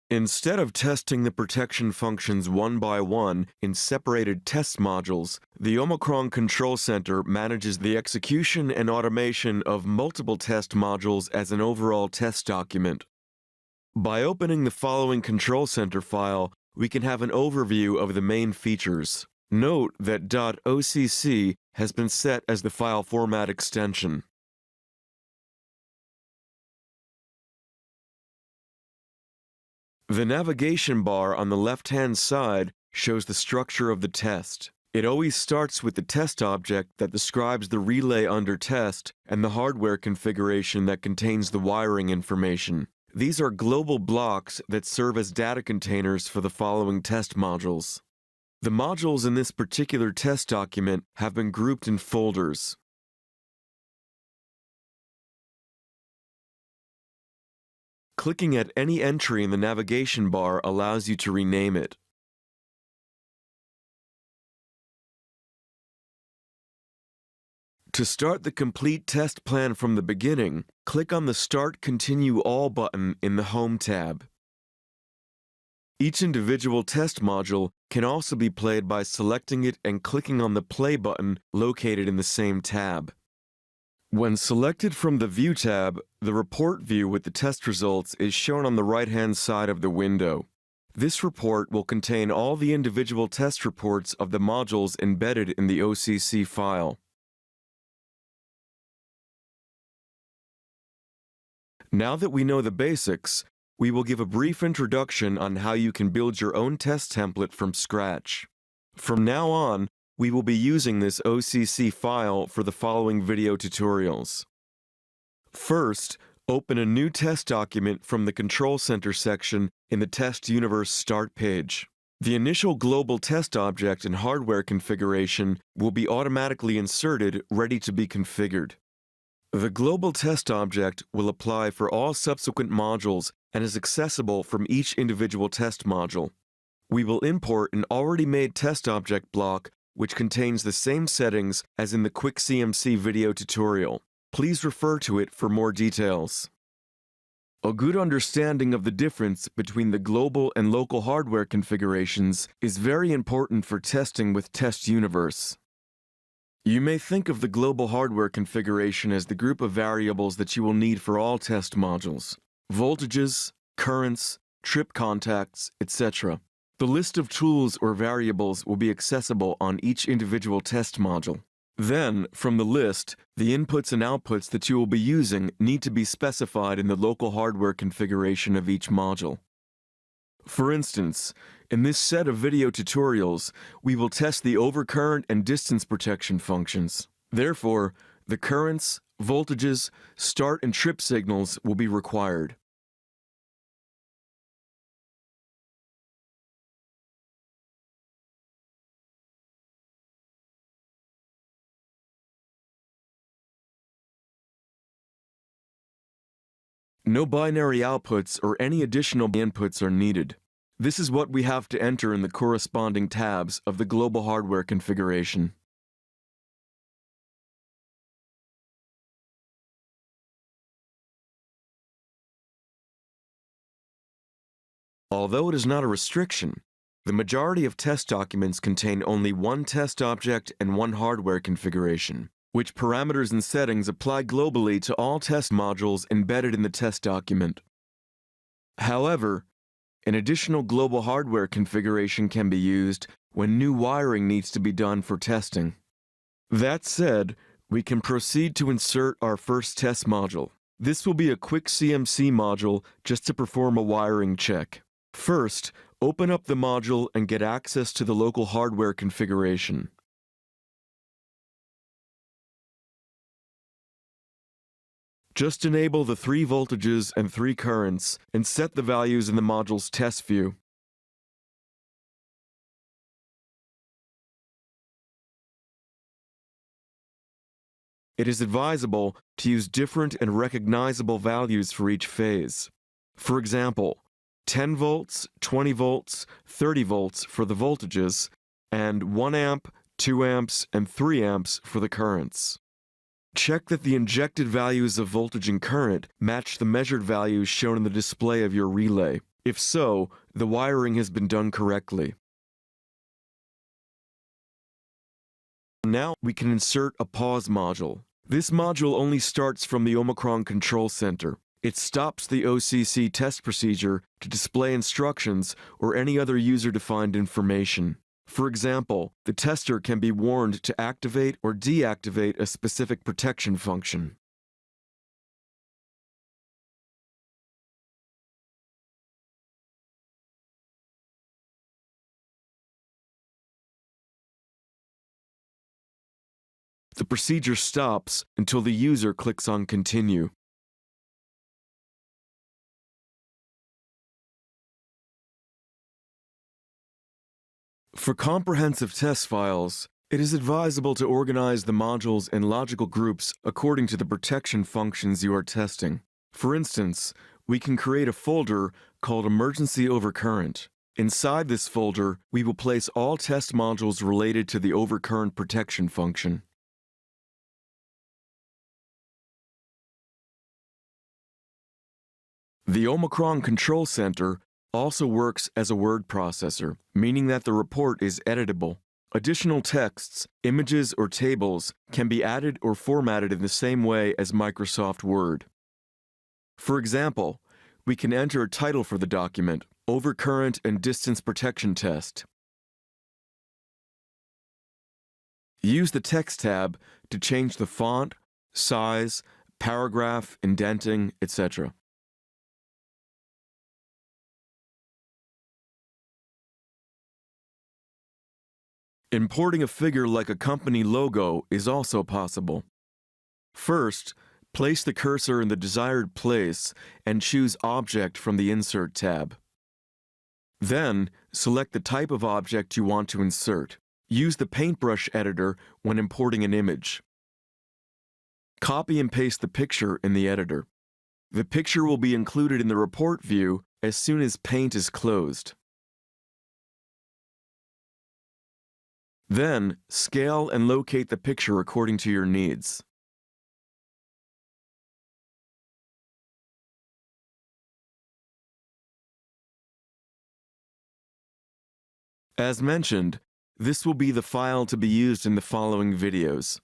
Instead of testing the protection functions one by one in separated test modules, the Omicron Control Center manages the execution and automation of multiple test modules as an overall test document. By opening the following Control Center file, we can have an overview of the main features. Note that .occ has been set as the file format extension. The navigation bar on the left-hand side shows the structure of the test. It always starts with the test object that describes the relay under test and the hardware configuration that contains the wiring information. These are global blocks that serve as data containers for the following test modules. The modules in this particular test document have been grouped in folders. Clicking at any entry in the navigation bar allows you to rename it. To start the complete test plan from the beginning, click on the Start Continue All button in the Home tab. Each individual test module can also be played by selecting it and clicking on the Play button located in the same tab. When selected from the View tab, the report view with the test results is shown on the right-hand side of the window. This report will contain all the individual test reports of the modules embedded in the OCC file. Now that we know the basics, we will give a brief introduction on how you can build your own test template from scratch. From now on, we will be using this OCC file for the following video tutorials. First, open a new test document from the Control Center section in the Test Universe Start page. The initial global test object and hardware configuration will be automatically inserted, ready to be configured. The global test object will apply for all subsequent modules and is accessible from each individual test module. We will import an already made test object block which contains the same settings as in the Quick CMC video tutorial. Please refer to it for more details. A good understanding of the difference between the global and local hardware configurations is very important for testing with Test Universe. You may think of the global hardware configuration as the group of variables that you will need for all test modules: voltages, currents, trip contacts, etc. The list of tools or variables will be accessible on each individual test module. Then, from the list, the inputs and outputs that you will be using need to be specified in the local hardware configuration of each module. For instance, in this set of video tutorials, we will test the overcurrent and distance protection functions. Therefore, the currents, voltages, start and trip signals will be required. No binary outputs or any additional inputs are needed. This is what we have to enter in the corresponding tabs of the global hardware configuration. Although it is not a restriction, the majority of test documents contain only one test object and one hardware configuration, which parameters and settings apply globally to all test modules embedded in the test document. However, an additional global hardware configuration can be used when new wiring needs to be done for testing. That said, we can proceed to insert our first test module. This will be a quick CMC module just to perform a wiring check. First, open up the module and get access to the local hardware configuration. Just enable the 3 voltages and 3 currents and set the values in the module's test view. It is advisable to use different and recognizable values for each phase. For example, 10 volts, 20 volts, 30 volts for the voltages, and 1 amp, 2 amps, and 3 amps for the currents. Check that the injected values of voltage and current match the measured values shown in the display of your relay. If so, the wiring has been done correctly. Now we can insert a pause module. This module only starts from the Omicron Control Center. It stops the OCC test procedure to display instructions or any other user-defined information. For example, the tester can be warned to activate or deactivate a specific protection function. The procedure stops until the user clicks on Continue. For comprehensive test files, it is advisable to organize the modules in logical groups according to the protection functions you are testing. For instance, we can create a folder called Emergency Overcurrent. Inside this folder, we will place all test modules related to the overcurrent protection function. The Omicron Control Center also works as a word processor, meaning that the report is editable. Additional texts, images, or tables can be added or formatted in the same way as Microsoft Word. For example, we can enter a title for the document, Overcurrent and Distance Protection Test. Use the Text tab to change the font, size, paragraph, indenting, etc. Importing a figure like a company logo is also possible. First, place the cursor in the desired place and choose Object from the Insert tab. Then, select the type of object you want to insert. Use the paintbrush editor when importing an image. Copy and paste the picture in the editor. The picture will be included in the report view as soon as Paint is closed. Then, scale and locate the picture according to your needs. As mentioned, this will be the file to be used in the following videos.